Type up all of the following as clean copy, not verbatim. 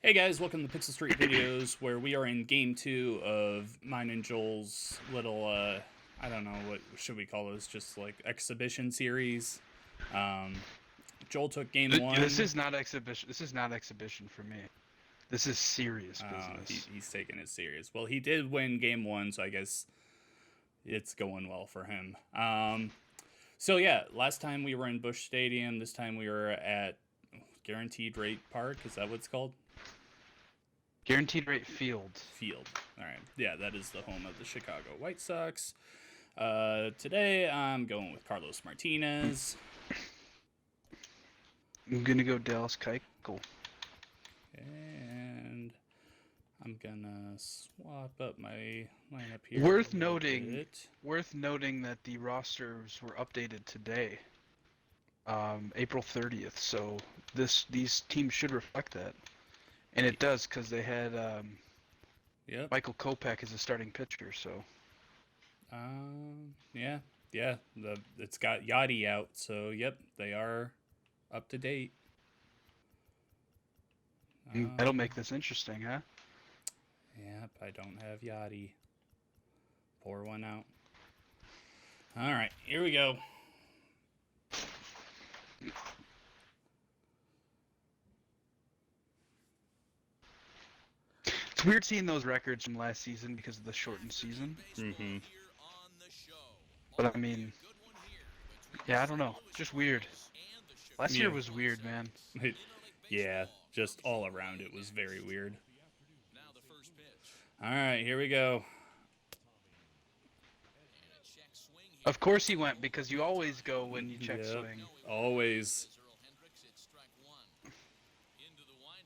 Hey guys, welcome to Pixel Street Videos, where we are in Game 2 of mine and Joel's little, I don't know, what should we call this, just like exhibition series. Joel took Game 1. This is not exhibition for me. This is serious business. He's taking it serious. Well, he did win Game 1, so I guess it's going well for him. So yeah, last time we were in Busch Stadium, this time we were at Guaranteed Rate Park, is that what it's called? Guaranteed Rate Field. All right. Yeah, that is the home of the Chicago White Sox. Today I'm going with Carlos Martinez. I'm gonna go Dallas Keuchel. And I'm gonna swap up my lineup here. Worth noting that the rosters were updated today, April 30th. So these teams should reflect that. And it does, because they had Michael Kopech as a starting pitcher, so. Yeah. It's got Yachty out, so yep, they are up to date. That'll make this interesting, huh? Yep, I don't have Yachty. Pour one out. All right, here we go. It's weird seeing those records from last season because of the shortened season. Mm-hmm. But I mean, yeah, I don't know. Just weird. Last year was weird, man. Yeah, just all around it was very weird. All right, here we go. Of course he went, because you always go when you check swing. Always.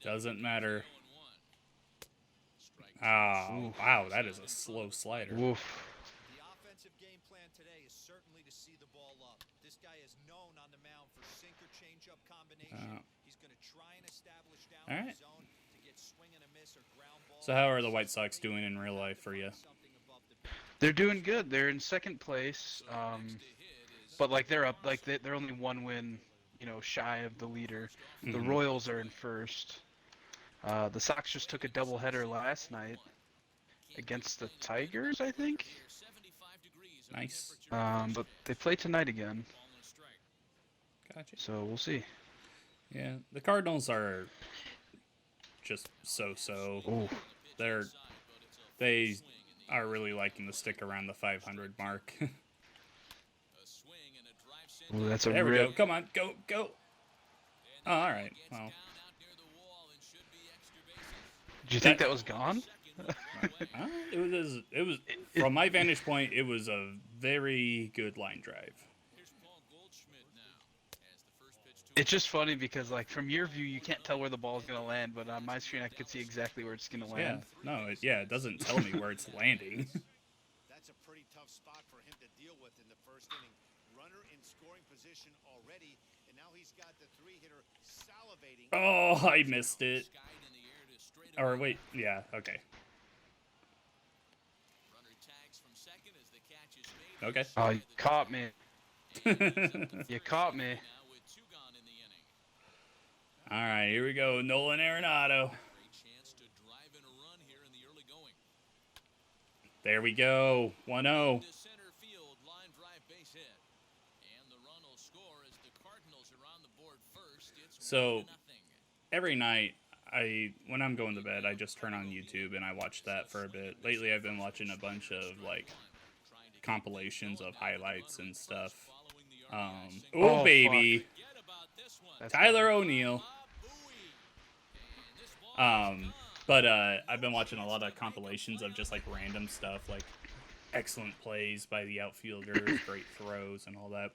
Doesn't matter. Oh, wow, that is a slow slider. Woof. The offensive game plan today is certainly to see the ball up. This guy is known on the mound for sinker changeup combination. He's going to try and establish down the zone to get swing and a miss or ground ball. So how are the White Sox doing in real life for you? They're doing good. They're in second place, but like they're up, like they're only one win, shy of the leader. The Royals are in first. The Sox just took a doubleheader last night against the Tigers, I think. Nice. But they play tonight again. Gotcha. So we'll see. Yeah, the Cardinals are just so-so. Oh. They are really liking to stick around the 500 mark. Ooh, that's a there rip. we go. Come on, go. Oh, all right. Well. Did you think that was gone? It was from my vantage point, it was a very good line drive. It's just funny because, like, from your view, you can't tell where the ball is going to land, but on my screen, I can see exactly where it's going to land. Yeah, no, it doesn't tell me where it's landing. That's a pretty tough spot for him to deal with in the first inning. Runner in scoring position already, and now he's got the three-hitter salivating. Oh, I missed it. Or wait, yeah, okay. Okay. Oh, you caught me. You caught me. All right, here we go. Nolan Arenado. There we go. 1-0. So, every night, when I'm going to bed, I just turn on YouTube and I watch that for a bit. Lately, I've been watching a bunch of, like, compilations of highlights and stuff. Oh, baby. Tyler O'Neill. But I've been watching a lot of compilations of just, like, random stuff, like excellent plays by the outfielders, great throws, and all that.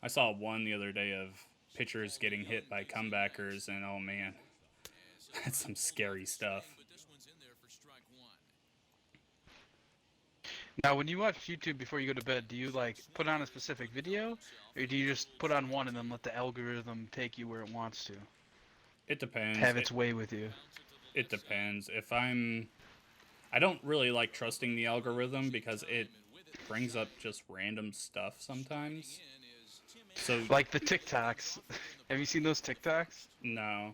I saw one the other day of pitchers getting hit by comebackers, and oh, man. That's some scary stuff. Now, when you watch YouTube before you go to bed, do you, like, put on a specific video? Or do you just put on one and then let the algorithm take you where it wants to? It depends. Have its way with you. It depends. I don't really like trusting the algorithm because it brings up just random stuff sometimes. So, like the TikToks. Have you seen those TikToks? No.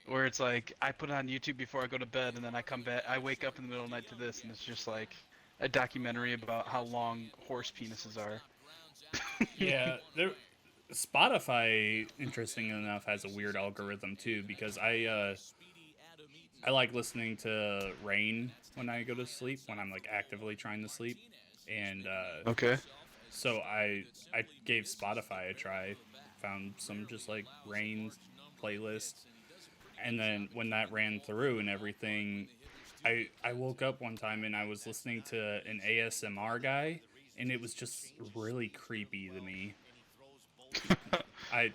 where it's like I put it on YouTube before I go to bed, and then I come back, I wake up in the middle of the night to this, and it's just like a documentary about how long horse penises are. Yeah, Spotify, interesting enough, has a weird algorithm too because I like listening to rain when I go to sleep when I'm like actively trying to sleep, and Okay. so I gave Spotify a try, found some just like rain playlist, and then when that ran through and everything, I woke up one time and I was listening to an ASMR guy, and it was just really creepy to me. I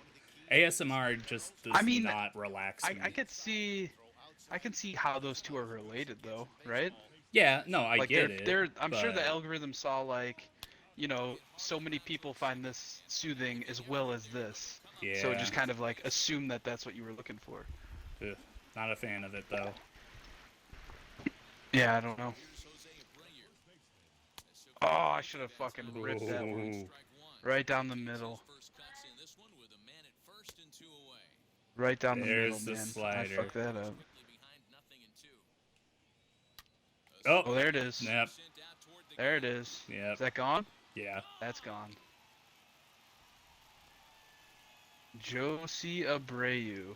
ASMR just I does mean, not relax me. I can see how those two are related though, right? Yeah, no, I Like get it, I'm sure the but algorithm saw like, so many people find this soothing as well as this. So it yeah, just kind of like assume that that's what you were looking for. ugh, not a fan of it though. Yeah, I don't know. Oh, I should have fucking ripped that one. Ooh. Right down the middle. Right down the middle, There's the man. I slider. fucked that up. Oh, Oh, there it is. yep, There it is. yep, Is that gone? yeah. That's gone. Josie Abreu.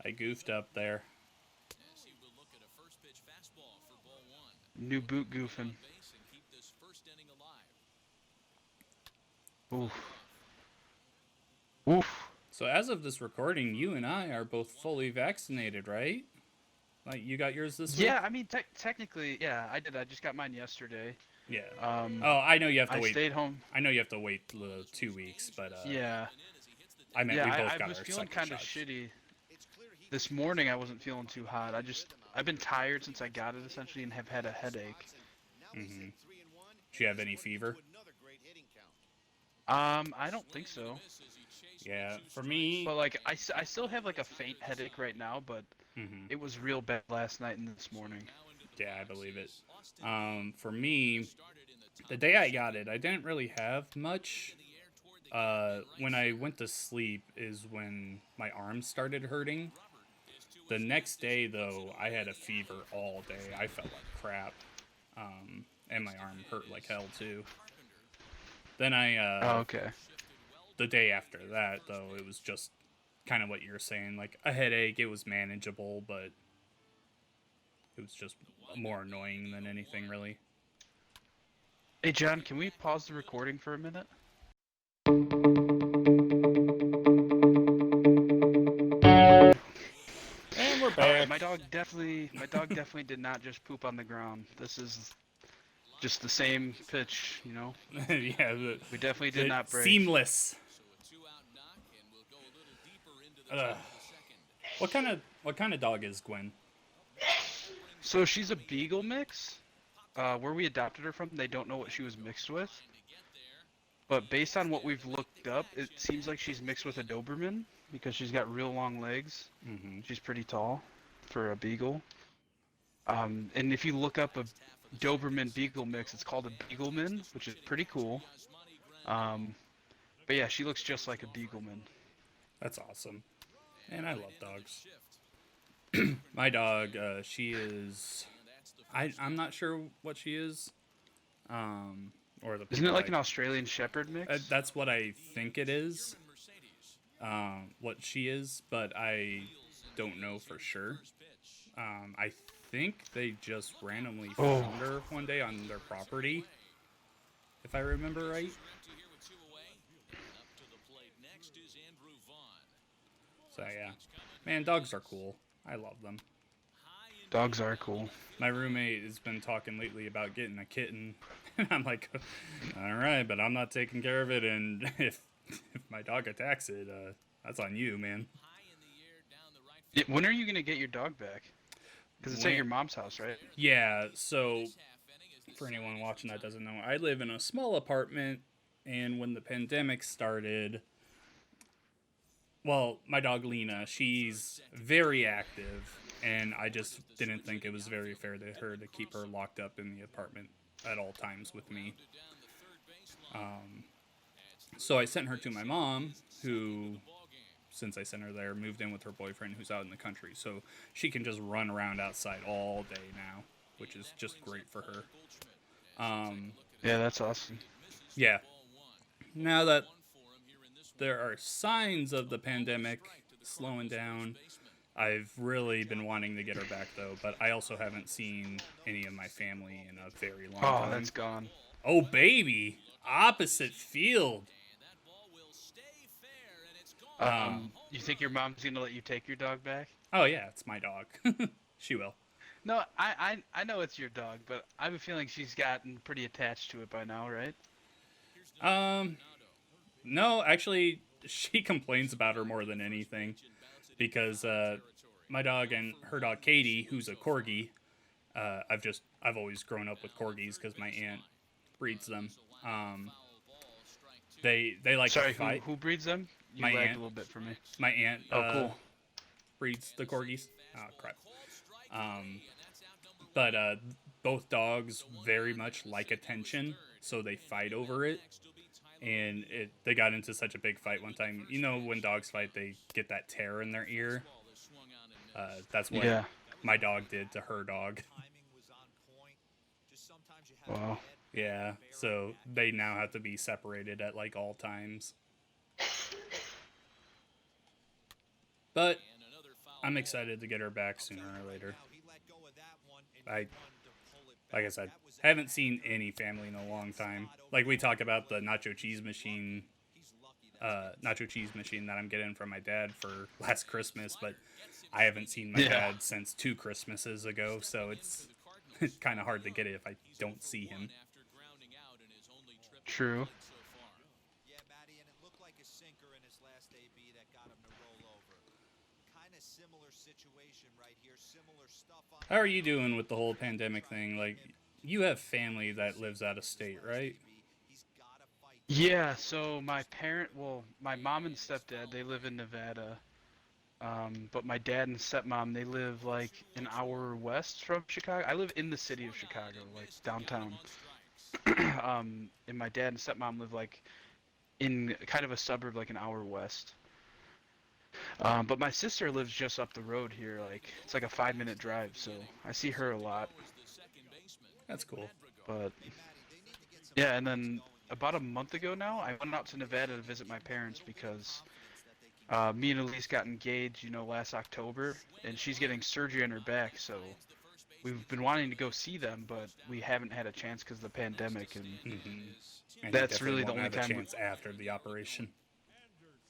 I goofed up there. New boot goofing. Oof. Oof. So as of this recording, you and I are both fully vaccinated, right? Like you got yours this week? Yeah, I mean, technically, yeah, I did. I just got mine yesterday. Yeah. Um, Oh, I know you have to I wait. stayed home. I know you have to wait 2 weeks, but Yeah. I meant Yeah, we both I got was our feeling second kind of shots. shitty. This morning I wasn't feeling too hot. I've been tired since I got it essentially and have had a headache. Mm-hmm. Do you have any fever? I don't think so. Yeah, for me. But like I still have like a faint headache right now, but Mm-hmm. it was real bad last night and this morning. Yeah, I believe it. For me, the day I got it, I didn't really have much. When I went to sleep is when my arms started hurting. The next day, though, I had a fever all day. I felt like crap. And my arm hurt like hell, too. Then Oh, okay. the day after that, though, it was just kind of what you're saying, like a headache. It was manageable, but it was just more annoying than anything, really. Hey John, can we pause the recording for a minute? And we're All back. right, my dog definitely did not just poop on the ground. This is just the same pitch, you know. Yeah, We definitely did not break. seamless. What kind of dog is Gwen? So she's a beagle mix. Where we adopted her from, they don't know what she was mixed with. But based on what we've looked up, it seems like she's mixed with a Doberman because she's got real long legs. Mm-hmm. She's pretty tall for a beagle. And if you look up a Doberman beagle mix, it's called a Beagleman, which is pretty cool. But yeah, she looks just like a Beagleman. That's awesome. And I love dogs. My dog, she is. I'm not sure what she is. Or the Isn't it like an Australian Shepherd mix? That's what I think it is. What she is, but I don't know for sure. I think they just randomly found her one day on their property, if I remember right. So yeah, man, dogs are cool. I love them. Dogs are cool. My roommate has been talking lately about getting a kitten. And I'm like, all right, but I'm not taking care of it, and if my dog attacks it, that's on you, man. Yeah, when are you gonna get your dog back? Because it's at your mom's house, right? Yeah, so for anyone watching that doesn't know, I live in a small apartment, and when the pandemic started, well, my dog Lena, she's very active, and I just didn't think it was very fair to her to keep her locked up in the apartment at all times with me. So I sent her to my mom, who since I sent her there, moved in with her boyfriend who's out in the country. So she can just run around outside all day now, which is just great for her. Yeah, that's awesome. Yeah. Now that there are signs of the pandemic slowing down, I've really been wanting to get her back, though. But I also haven't seen any of my family in a very long time. Oh, that's gone. Oh, baby. Opposite field. You think your mom's gonna let you take your dog back? Oh, yeah, it's my dog. She will. No, I know it's your dog, but I have a feeling she's gotten pretty attached to it by now, right? No, actually, she complains about her more than anything. Because my dog and her dog, Katie, who's a corgi, I've always grown up with corgis because my aunt breeds them. They like to fight. Who breeds them? You My lagged aunt. a little bit for me. My aunt Cool. breeds the corgis. Oh, crap. But both dogs very much like attention, so they fight over it. And they got into such a big fight one time. You know, when dogs fight, they get that tear in their ear. That's what my dog did to her dog. Wow. Yeah, so they now have to be separated at like all times. But I'm excited to get her back sooner or later. Like I said, haven't seen any family in a long time. Like we talk about the nacho cheese machine that I'm getting from my dad for last Christmas, but I haven't seen my dad since 2 Christmases ago, so it's kind of hard to get it if I don't see him. True. Yeah, Matty, and it looked like a sinker in his last AB that got him to roll over. Kind of similar situation right here, similar stuff on. How are you doing with the whole pandemic thing? Like, you have family that lives out of state, right? Yeah, so my mom and stepdad, they live in Nevada. But my dad and stepmom, they live like an hour west from Chicago. I live in the city of Chicago, like downtown. And my dad and stepmom live like in kind of a suburb, like an hour west. But my sister lives just up the road here, like it's like a 5-minute drive, so I see her a lot. That's cool. But yeah, and then about a month ago now, I went out to Nevada to visit my parents because me and Elise got engaged, last October, and she's getting surgery on her back, so we've been wanting to go see them, but we haven't had a chance because of the pandemic, and And that's you really the definitely only won't have a time. chance after the operation.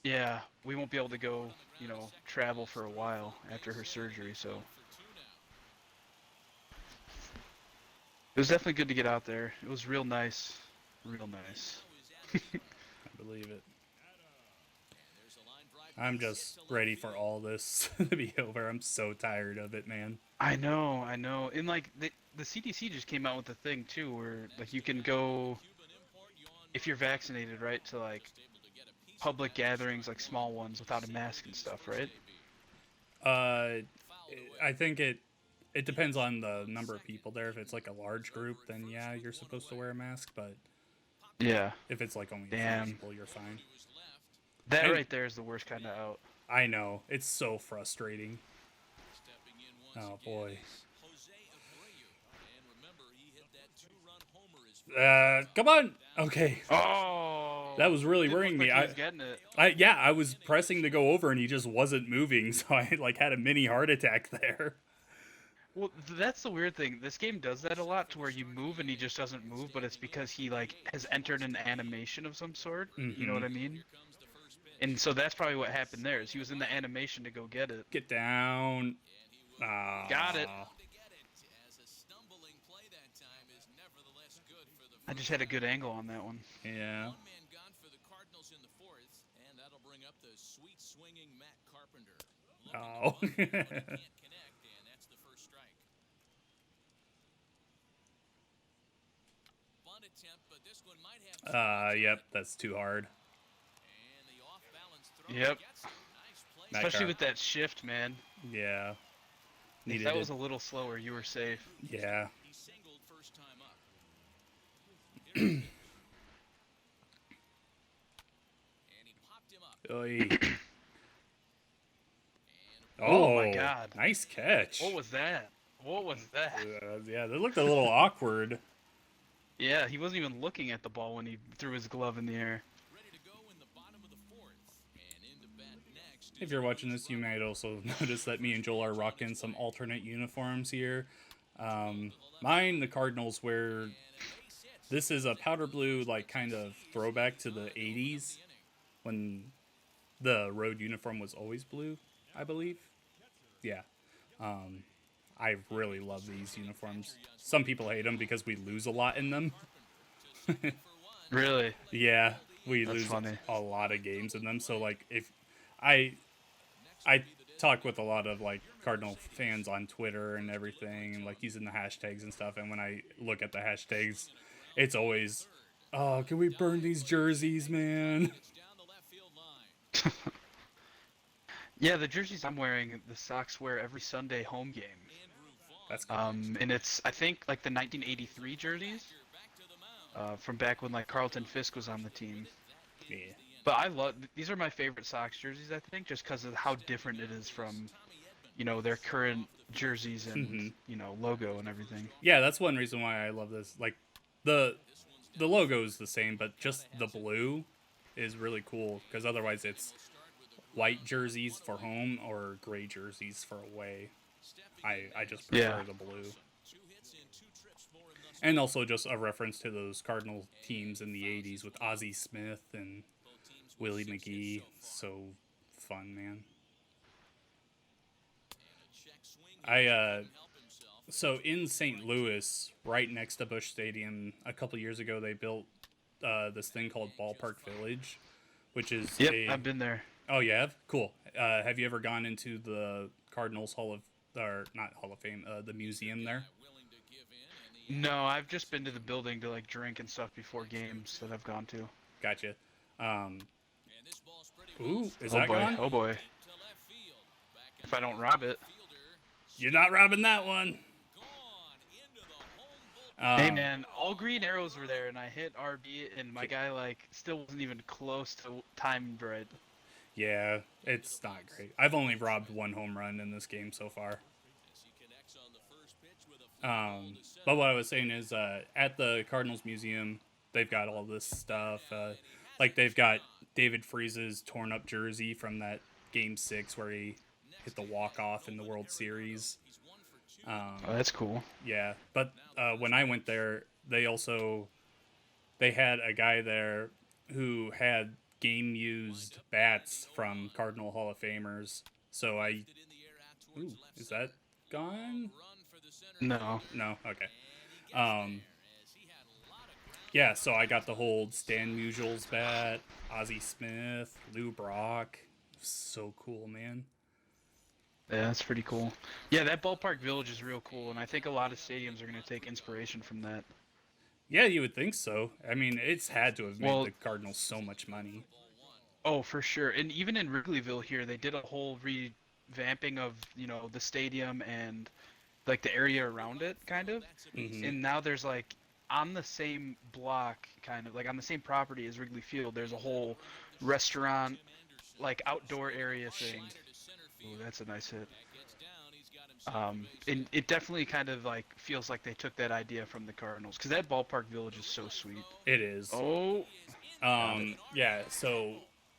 Yeah, we won't be able to go, travel for a while after her surgery, so it was definitely good to get out there. It was real nice, real nice. I believe it. I'm just ready for all this to be over. I'm so tired of it, man. I know. And like the CDC just came out with a thing too, where like you can go if you're vaccinated, right, to like public gatherings, like small ones, without a mask and stuff, right? I think it depends on the number of people there. If it's like a large group, then yeah, you're supposed to wear a mask. But Yeah. if it's like only a Damn. few people, you're fine. That And- right there is the worst kind of out. I know. It's so frustrating. Oh, boy. Come on. Okay. Oh. That was really Didn't worrying look me. like he was getting it. I was pressing to go over and he just wasn't moving, so I like had a mini heart attack there. Well, that's the weird thing. This game does that a lot, to where you move and he just doesn't move, but it's because he like has entered an animation of some sort. You know what I mean? And so that's probably what happened there. Is he was in the animation to go get it. Get down. Got it. I just had a good angle on that one. Yeah. Oh. Yep, that's too hard. Yep. That Especially car- with that shift, man. Yeah. If Needed that was it. a little slower, you were safe. Yeah. Oy. Oh my God. Nice catch. What was that? What was that? Yeah, that looked a little awkward. Yeah, he wasn't even looking at the ball when he threw his glove in the air. If you're watching this, you might also notice that me and Joel are rocking some alternate uniforms here. Mine, the Cardinals, wear... This is a powder blue, like, kind of throwback to the 80s, when the road uniform was always blue, I believe. Yeah. I really love these uniforms. Some people hate them because we lose a lot in them. Really? Yeah, we That's lose funny. a lot of games in them. So, like, if I talk with a lot of, like, Cardinal fans on Twitter and everything, and, like, using the hashtags and stuff, and when I look at the hashtags, it's always, oh, can we burn these jerseys, man? Yeah, the jerseys I'm wearing, the Sox wear every Sunday home game. That's cool. And it's, I think, like the 1983 jerseys from back when, like, Carlton Fisk was on the team. Yeah. But I love, these are my favorite Sox jerseys, I think, just because of how different it is from, you know, their current jerseys and, you know, logo and everything. Yeah, that's one reason why I love this. Like, the logo is the same, but just the blue is really cool, because otherwise it's white jerseys for home or gray jerseys for away. I just prefer the blue. And also just a reference to those Cardinal teams in the 80s with Ozzie Smith and Willie McGee. So fun, man. So in St. Louis, right next to Busch Stadium, a couple years ago, they built this thing called Ballpark Village, which is I've been there. Oh, you have? Cool. Have you ever gone into the Cardinals not Hall of Fame, the museum there? No, I've just been to the building to, like, drink and stuff before games that I've gone to. Gotcha. Ooh, is that boy. gone? Oh boy. If I don't rob it. You're not robbing that one. Hey man, all green arrows were there, and I hit RB, and my guy, like, still wasn't even close to timed right. Yeah, it's not great. I've only robbed one home run in this game so far. But what I was saying is, at the Cardinals Museum, they've got all this stuff. Like, they've got David Freese's torn up jersey from that Game 6 where he hit the walk-off in the World Series. Oh, that's cool. Yeah, but when I went there, they had a guy there who had game-used bats from Cardinal Hall of Famers. So Ooh, is that gone? No. No? Okay. Yeah, so I got the whole Stan Musial's bat, Ozzie Smith, Lou Brock. So cool, man. Yeah, that's pretty cool. Yeah, that Ballpark Village is real cool, and I think a lot of stadiums are going to take inspiration from that. Yeah, you would think so. I mean, it's had to have made the Cardinals so much money. Oh, for sure. And even in Wrigleyville here, they did a whole revamping of, you know, the stadium and, like, the area around it, kind of. Mm-hmm. And now there's, like, on the same block, kind of, like, on the same property as Wrigley Field, there's a whole restaurant, like, outdoor area thing. Ooh, that's a nice hit. And it definitely kind of, like, feels like they took that idea from the Cardinals, because that Ballpark Village is so sweet. It is. Oh. Yeah, so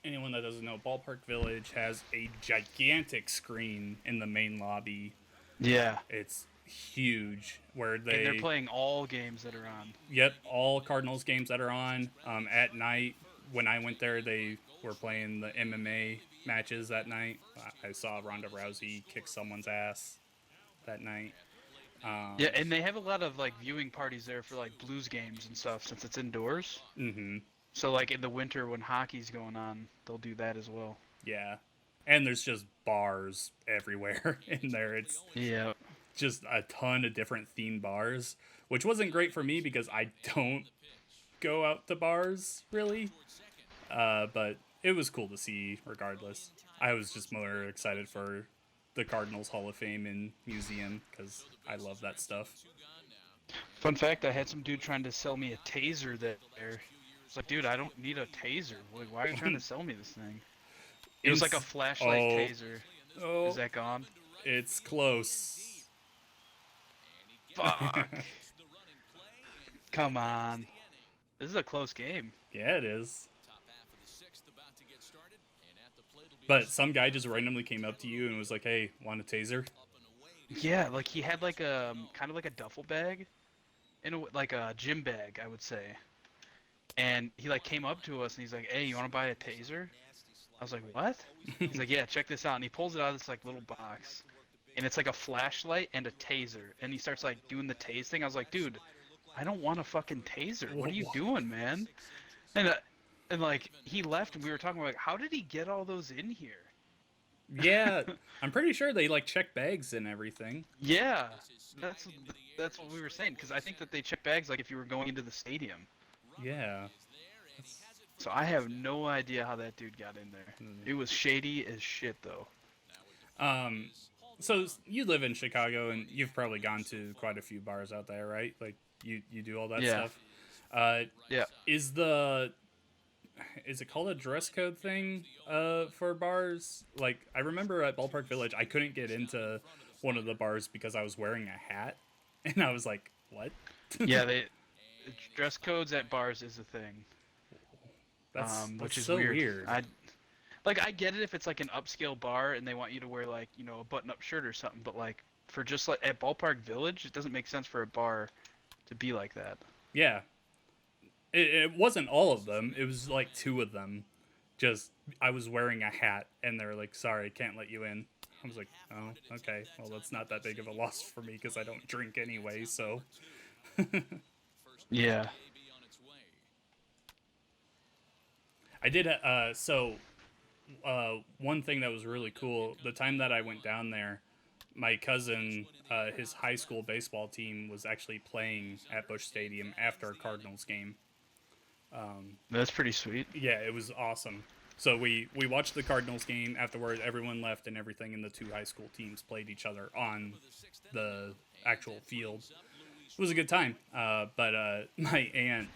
anyone that doesn't know, Ballpark Village has a gigantic screen in the main lobby. Yeah. It's huge, where And they're playing all games that are on. Yep, all Cardinals games that are on. At night, when I went there, they were playing the MMA matches that night. I saw Ronda Rousey kick someone's ass that night. Yeah, and they have a lot of, like, viewing parties there for, like, Blues games and stuff, since it's indoors. Mm-hmm. So, like, in the winter when hockey's going on, they'll do that as well. Yeah. And there's just bars everywhere in there. It's just a ton of different themed bars, which wasn't great for me because I don't go out to bars, really. But it was cool to see regardless. I was just more excited for the Cardinals Hall of Fame and Museum because I love that stuff. Fun fact, I had some dude trying to sell me a taser there. It's like, dude, I don't need a taser. Like, why are you trying to sell me this thing? It was like a flashlight taser. Oh, Is that gone? it's close. Fuck. Come on. This is a close game. Yeah, it is. But some guy just randomly came up to you and was like, "Hey, want a taser?" Yeah, like he had like a kind of like a duffel bag, like a gym bag, I would say. And he like came up to us and he's like, "Hey, you want to buy a taser?" I was like, "What?" He's like, "Yeah, check this out." And he pulls it out of this like little box, and it's like a flashlight and a taser. And he starts like doing the tase thing. I was like, "Dude, I don't want a fucking taser. What are you doing, man?" And like he left and we were talking about like, how did he get all those in here? Yeah, I'm pretty sure they like check bags and everything. Yeah, that's that's what we were saying because I think that they check bags like if you were going into the stadium. Yeah. So I have no idea how that dude got in there. It was shady as shit though. So you live in Chicago and you've probably gone to quite a few bars out there, right? Like you do all that Yeah. stuff. Yeah. Is it called a dress code thing for bars? Like I remember at Ballpark Village, I couldn't get into one of the bars because I was wearing a hat, and I was like, "What?" Yeah, dress codes at bars is a thing. That's Which is so weird. I get it if it's like an upscale bar and they want you to wear like, you know, a button-up shirt or something, but like for just like at Ballpark Village, it doesn't make sense for a bar to be like that. Yeah. It wasn't all of them. It was like 2 of them. Just I was wearing a hat, and they're like, "Sorry, can't let you in." I was like, "Oh, okay. Well, that's not that big of a loss for me because I don't drink anyway." So. Yeah. I did. One thing that was really cool, the time that I went down there, my cousin, his high school baseball team was actually playing at Busch Stadium after a Cardinals game. That's pretty sweet. Yeah, it was awesome. So we watched the Cardinals game. Afterward, everyone left and everything, and the 2 high school teams played each other on the actual field. It was a good time. But my aunt,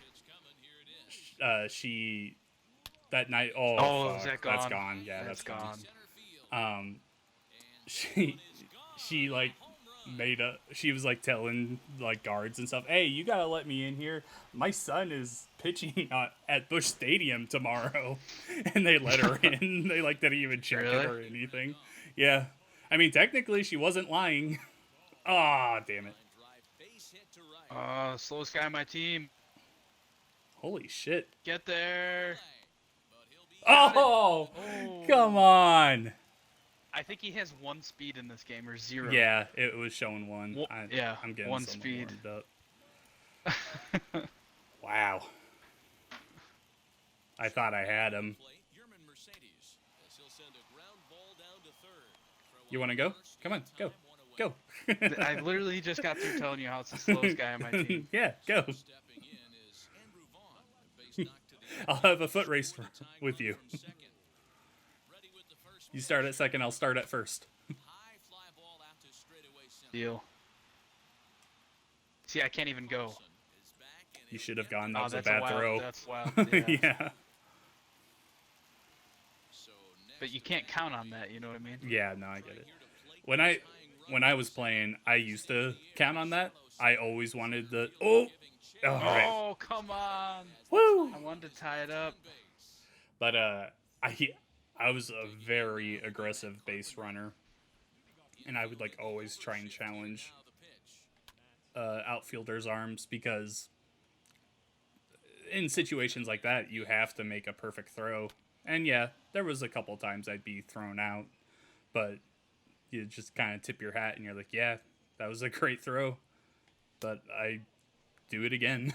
she that night. Oh, is fuck, that gone? that's gone. Yeah, that's gone. She like she was like telling like guards and stuff, "Hey, you gotta let me in here. My son is pitching at Busch Stadium tomorrow," and they let her in. They like didn't even check it or anything. Yeah, I mean technically she wasn't lying. Ah, damn it! Slowest guy on my team. Holy shit! Get there. Oh, come on! I think he has 1 speed in this game, or 0. Yeah, it was showing 1. I'm getting 1 someone speed. warmed up. Wow. I thought I had him. You want to go? Come on, go. Go. I literally just got through telling you how it's the slowest guy on my team. Yeah, go. I'll have a foot race with you. You start at second, I'll start at first. Deal. See, I can't even go. You should have gone. That was a that's bad throw. That's wild. Yeah. Yeah. But you can't count on that, you know what I mean? Yeah, no, I get it. When I was playing, I used to count on that. I always wanted the Oh, come on. Woo! I wanted to tie it up. But I was a very aggressive base runner, and I would like always try and challenge outfielders' arms because in situations like that you have to make a perfect throw. And yeah, there was a couple times I'd be thrown out, but you just kind of tip your hat and you're like, yeah, that was a great throw, but I do it again.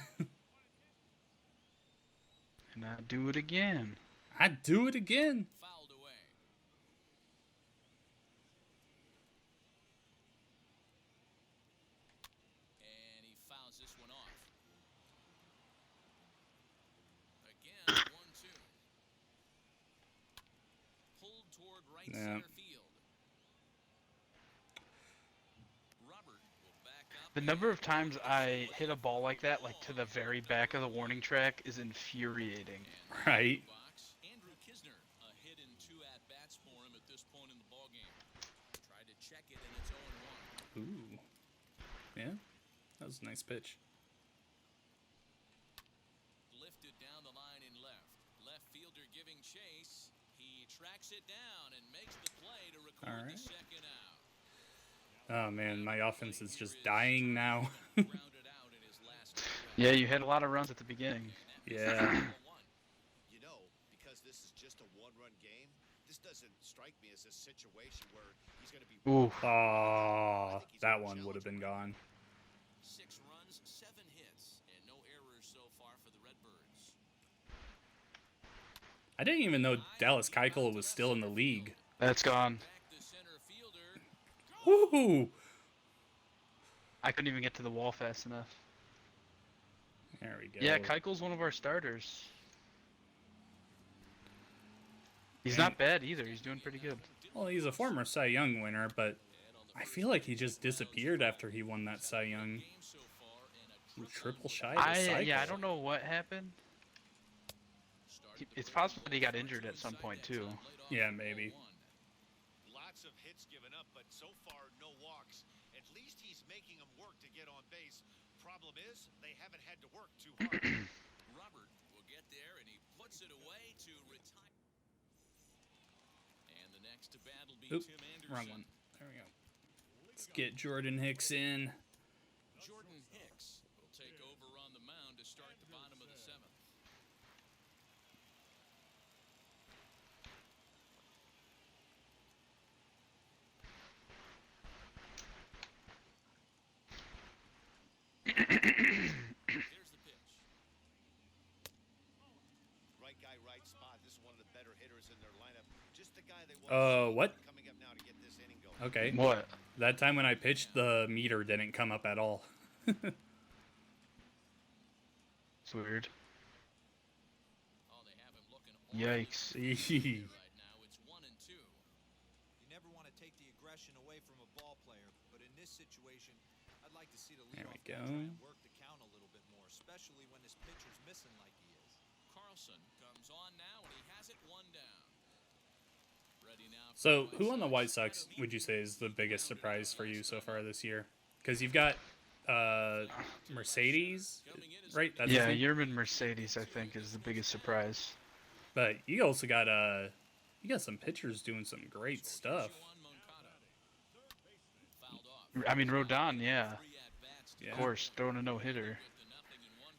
And I do it again. I'd do it again. Yeah. The number of times I hit a ball like that, like to the very back of the warning track, is infuriating. Right. Yeah, that was a nice pitch. Lifted down the line in left. Left fielder giving chase. He tracks it down and makes the play to record All right. the second out. Oh man, my offense is just dying now. Grounded out in his last at-bat. Yeah, you had a lot of runs at the beginning. Yeah. You know, because this is just a one-run game, this doesn't strike me as a situation where he's going to be. Ooh. Oh, that one would have been gone. 6 runs, 7 hits, and no errors so far for the Redbirds. I didn't even know Dallas Keuchel was still in the league. That's gone. Back to center fielder. Woohoo! I couldn't even get to the wall fast enough. There we go. Yeah, Keuchel's one of our starters. He's not bad either. He's doing pretty good. Well, he's a former Cy Young winner, but I feel like he just disappeared after he won that Cy Young. Triple shy of a cycle. Yeah, I don't know what happened. It's possible that he got injured at some point too. Yeah, maybe. Lots of hits given up, but so far no walks. At least he's making them work to get on base. Problem is, they haven't had to work too hard. Robert will get there, and he puts it away to retire. And the next to bat will be Oop, Tim Anderson. wrong one. There we go. Let's get Jordan Hicks in. Jordan Hicks will take over on the mound to start the bottom of the 7th. Here's the pitch. Right guy, right spot. This is one of the better hitters in their lineup. Just the guy they want What? coming up now to get this inning going. Okay. What? That time when I pitched, the meter didn't come up at all. It's weird. Oh, they have him looking Yikes. right now. It's 1 and 2. You never want to take the aggression away from a ball player, but in this situation, I'd like to see the There leadoff we guy go. try and work the count a little bit more, especially when this pitcher's missing like he is. Carlson comes on now, and he has it 1 down. Ready now. So, who on the White Sox would you say is the biggest surprise for you so far this year? Because you've got Mercedes, right? That's his Yeah, name? Yerman Mercedes, I think, is the biggest surprise. But you also got you got some pitchers doing some great stuff. I mean, Rodon, yeah. Yeah. Of course, throwing a no-hitter.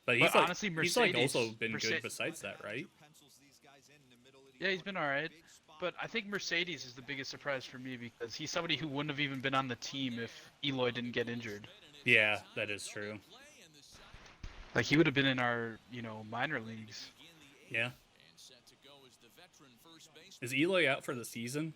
But he's But like, honestly, he's like Mercedes- also been good Merce- besides that, right? Pencils these guys in the middle of the Yeah, he's order. been all right. Big spot. But I think Mercedes is the biggest surprise for me because he's somebody who wouldn't have even been on the team if Eloy didn't get injured. Yeah, that is true. Like, he would have been in our, minor leagues. Yeah. Is Eloy out for the season?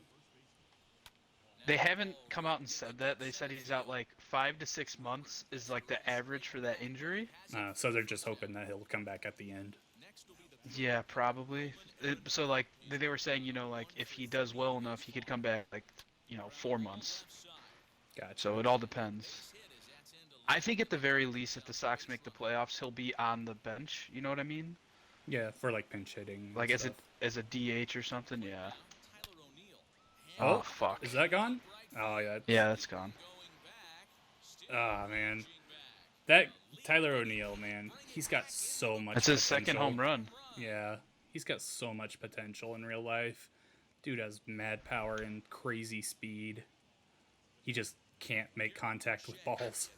They haven't come out and said that. They said he's out like 5 to 6 months is like the average for that injury. So they're just hoping that he'll come back at the end. Yeah, probably. So like they were saying, like if he does well enough, he could come back like, 4 months. Gotcha. So it all depends. I think at the very least, if the Sox make the playoffs, he'll be on the bench. You know what I mean? Yeah, for like pinch hitting. and Like stuff. as a DH or something. Yeah. Oh, Fuck. Is that gone? Oh yeah. Yeah, that's gone. Ah man, that Tyler O'Neill, man, he's got so much. That's his second potential. home run. Yeah, he's got so much potential in real life. Dude has mad power and crazy speed. He just can't make contact with balls.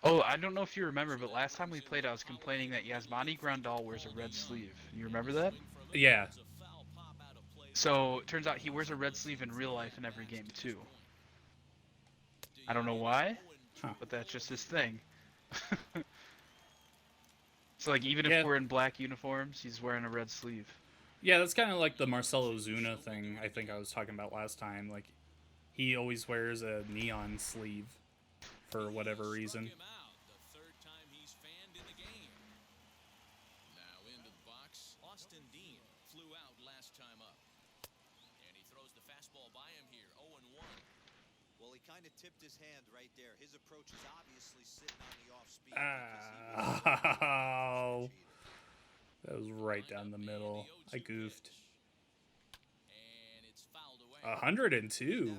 Oh, I don't know if you remember, but last time we played, I was complaining that Yasmani Grandal wears a red sleeve. You remember that? Yeah. So it turns out he wears a red sleeve in real life in every game too. I don't know why, Huh. but that's just his thing. So like even Yeah. if we're in black uniforms, he's wearing a red sleeve. Yeah, that's kind of like the Marcelo Zuna thing I think I was talking about last time. Like, he always wears a neon sleeve for whatever reason. The third time he's fanned in the game. Now into the box, Austin Dean flew out last time up. And he throws the fastball by him here, 0-1. Well, he kind of tipped his hand right there. His approach is obviously sitting on the off speed. Ow. That was right down the middle. I goofed. And it's fouled away. 102.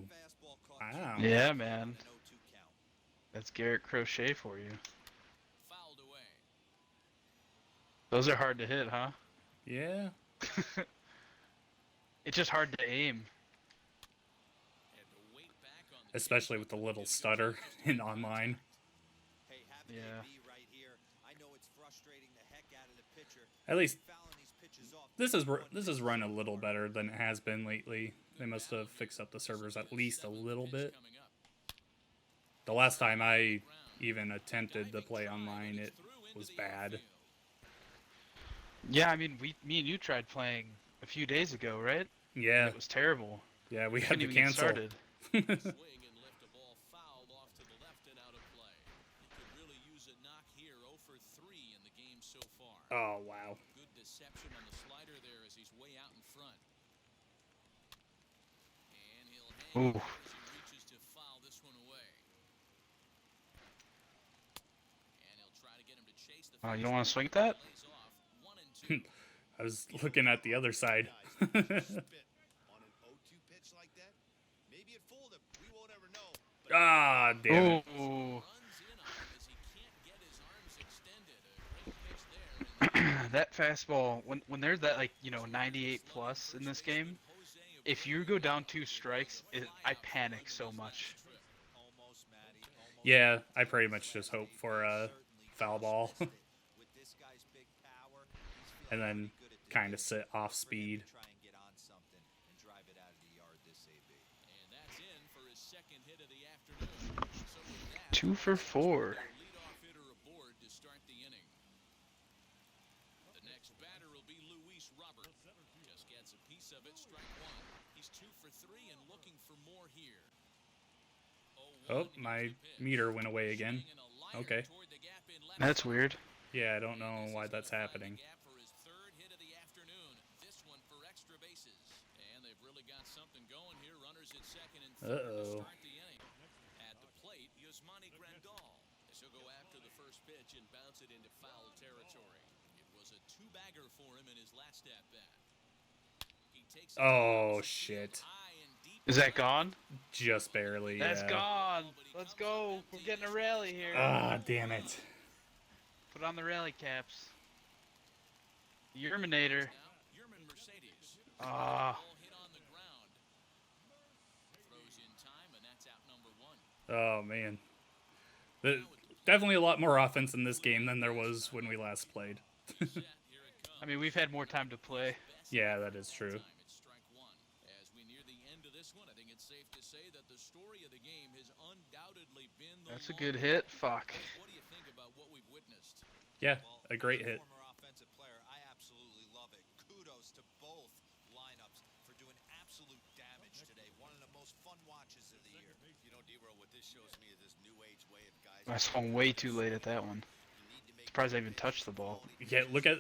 Wow. Yeah, man. That's Garrett Crochet for you. Fouled away. Those are hard to hit, huh? Yeah. It's just hard to aim. And to wait back on the Especially with the little stutter in online. Hey, having Yeah. AB right here, I know it's frustrating the heck out of the pitcher. At least Fouling these pitches off. this is run a little better than it has been lately. They must have fixed up the servers at least a little bit. coming up. The last time I even attempted to play online, it was bad. Yeah, I mean, me and you tried playing a few days ago, right? Yeah, It was terrible. yeah, we had Couldn't to even get cancel. started. Swing and lift a ball fouled off to the left and out of play. He could really use a knock here. 0 for 3 in the game so far. Oh wow. Good deception on the slider there as he's way out in front. And he'll hang Ooh. as he reaches to foul this one away. And he'll try to get him to chase the You don't want to swing at that? lays off 1 and 2. I was looking at the other side. Spit on an 0-2 pitch like that. Maybe it fooled him. We won't ever know. But Ah, damn it. Ooh. Runs in on him as he can't get his arms extended. A great pitch there. And That fastball, when there's that, like, 98 plus in this game, if you go down 2 strikes, I panic so much. almost, Matty. Almost. Yeah, I pretty much just hope for a foul ball With this guy's big power, he's and then feeling pretty good at kind of doing sit off it. speed. Try and get on something and drive it out of the yard this AB. And that's in for his second hit of the afternoon. So with that, 2 for 4. the leadoff hitter aboard to start the inning. The next batter will be Luis Robert. Just gets a piece of it, strike 1. He's 2 for 3 and looking for more here. Oh, my meter went away again. Okay. That's weird. Yeah, I don't know why that's happening. For his third hit of the afternoon, this one for extra bases. And they've really got something going here. Runners at second and third to Uh-oh. start the inning. At the plate, Yasmani Grandal. He'll go after the first pitch and bounce it into foul territory. It was a 2-bagger for him in his last at bat. He takes it Oh, shit. high and deep. Is that gone? Just barely, That's yeah. gone. Let's go. We're getting a rally here. Ah, damn it. Put on the rally caps. Yerminator. Now, Yermin Mercedes. Ah. Ball hit on the ground. Throws in time, and that's out number 1. Oh, man. Definitely a lot more offense in this game than there was when we last played. Set, here it comes. I mean, we've had more time to play. Yeah, that is true. Time it's strike 1. As we near the end of this one, I think it's safe to say that the story of the game has undoubtedly been the That's a long good hit. Fuck. What do you think about what we've witnessed? Yeah, Well, a great as hit. Former offensive player, I absolutely love it. Kudos to both lineups for doing absolute damage today. One of the most fun watches of the year. You know, D-Row, what this shows me is this new age way of guys. I swung way too late at that one. Surprised I even touched the ball. Yeah, look at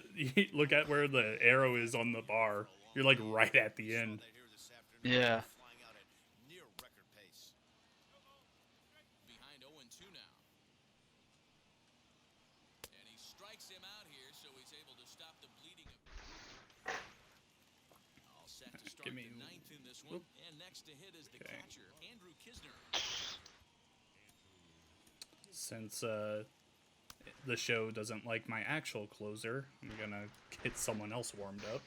where the arrow is on the bar. You're like right at the end. Yeah. Flying out at near record pace. Behind 0-2 now. And he strikes him out here, so he's able to stop the bleeding. All set to start Give me- the 9th in this one. And next to hit is the Okay. catcher, Andrew Kisner. Since the show doesn't like my actual closer, I'm gonna get someone else warmed up.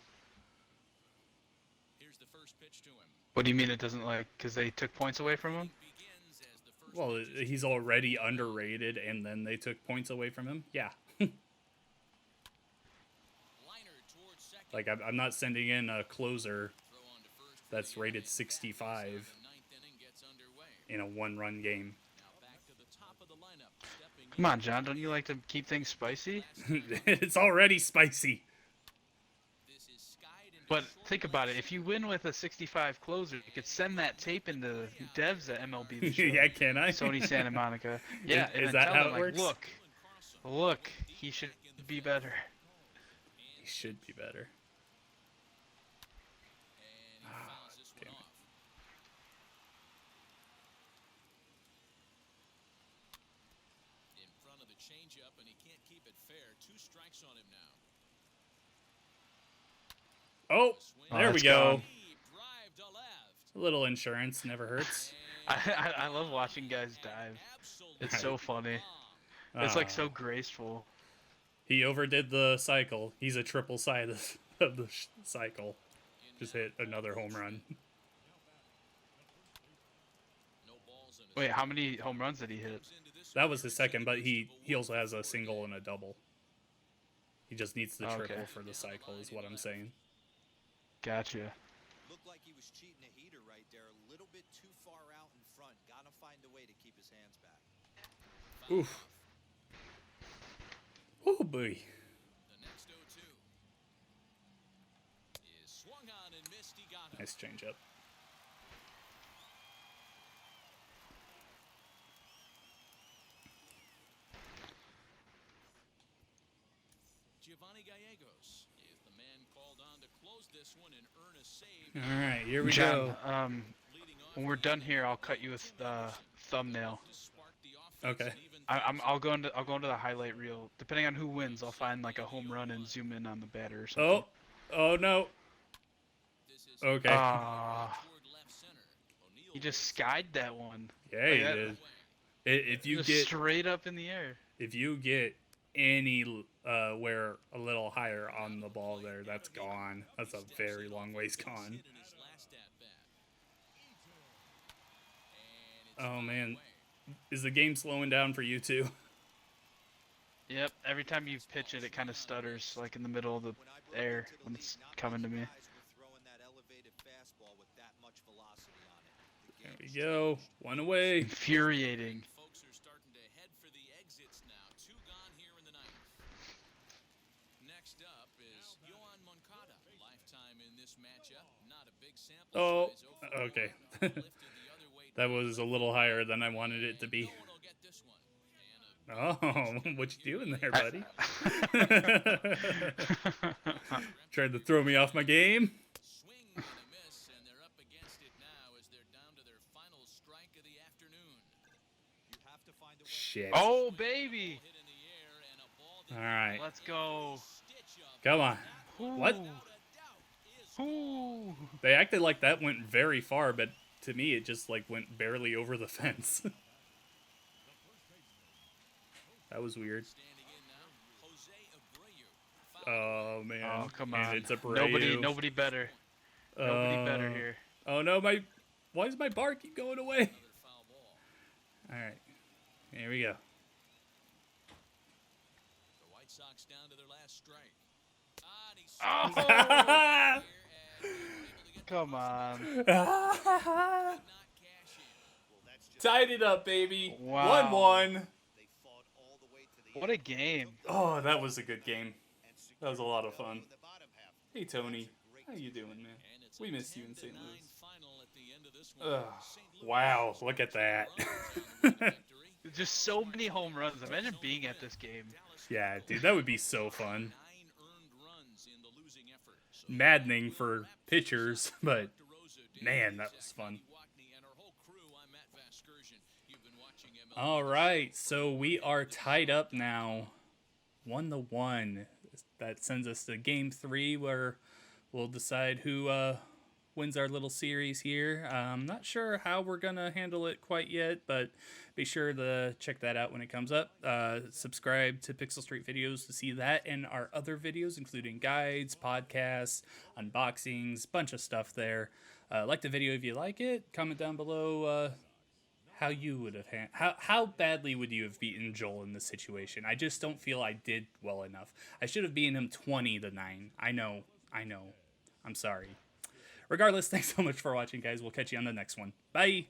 Here's the first pitch to him. What do you mean it doesn't like? Because they took points away from him? Begins as the first Well, pitch he's already underrated, and then they took points away from him. Yeah, liner towards second. like I'm not sending in a closer Throw on to first for that's the rated inning. 65 The 9th inning gets underway. in a one-run game. Now back to the top of the lineup. Stepping Come on, John. Don't you like to keep things spicy? It's already spicy. This is skied into But short think about it. If you win with a 65 closer, you could send that tape into devs at MLB The Show. Yeah, can I? Sony Santa Monica. Yeah, and is then that tell how them, it like, works? look, he should be better. He should be better. And he fouls this one damn it. off. In front of the changeup, and he can't keep it fair. 2 strikes on him now. Oh, Swing. there we that's go. gone. Deep drive to left. A little insurance never hurts. I love watching guys dive. It's so funny. It's like so graceful. He overdid the cycle. He's a triple side of the cycle. Just hit another home run. Wait, how many home runs did he hit? That was his second, but he also has a single and a double. He just needs the triple for the cycle, is what I'm saying. Gotcha. Looked like he was cheating a heater right there, a little bit too far out in front. Gotta find a way to keep his hands back. Oof. Oh boy. The next 0-2 is swung on and missed. He got him. Nice changeup. Giovanni Gallegos is the man called on to close this one and earn a save. All right, here we John, go. when we're done here, I'll cut you with the thumbnail. Okay. I'll go into the highlight reel. Depending on who wins, I'll find like a home run and zoom in on the batter or something. Oh no. Okay. He just skied that one. Yeah, he did. If you Just get straight up in the air. if you get any where a little higher on the ball there, that's gone. That's a very long ways gone. Oh man, is the game slowing down for you too? Yep. Every time you pitch it, it kind of stutters, like in the middle of the air when it's coming to me. There we go. One away. Infuriating. Folks are starting to head for the exits now. 2 gone here in the 9th. Next up is Yohan Moncada. Lifetime in this matchup. Not a big sample Oh, size. okay. Lifted the other way. That was a little higher than I wanted it to be. No one will get this one. And Oh, what you doing there, buddy? Tried to throw me off my game. swing and a miss, and they're up against it now as they're down to their final strike of the afternoon. You have to find a way. Shit. Oh baby! Hit in the air and a ball that All right. Let's go. stitch up. Come on. What? Without a doubt is Ooh. They acted like that went very far, but to me it just like went barely over the fence. That was weird. standing in now. Jose Abreu. Oh man. Oh come And on. it's Abreu. Nobody better. Nobody better here. Oh no, why does my bar keep going away? Another foul ball. All right. Here we go. The White Sox down to their last strike. Ah, and he Oh! Come on. not cash in. Tied it up, baby. Wow. 1-1. They fought all the way to the What a game. Oh, that was a good game. That was a lot of fun. in the bottom half. Hey Tony, how you doing, man? And it's We a miss you in 10-9 St. Louis. final at the end of this one. Ugh. St. Louis Wow, look at that. runs on the victory. Just so many home runs. Imagine being at this game. Yeah, dude, that would be so fun. 9 earned runs in the losing effort. So Maddening for pitchers, but man, that was fun. All right, so we are tied up now, 1-1. That sends us to Game 3, where we'll decide who wins our little series here. I'm not sure how we're gonna handle it quite yet, but be sure to check that out when it comes up. Subscribe to Pixel Street Videos to see that and our other videos, including guides, podcasts, unboxings, bunch of stuff there. Like the video if you like it. Comment down below how you would have how badly would you have beaten Joel in this situation? I just don't feel I did well enough. I should have beaten him 20-9. I know. I'm sorry. Regardless, thanks so much for watching, guys. We'll catch you on the next one. Bye.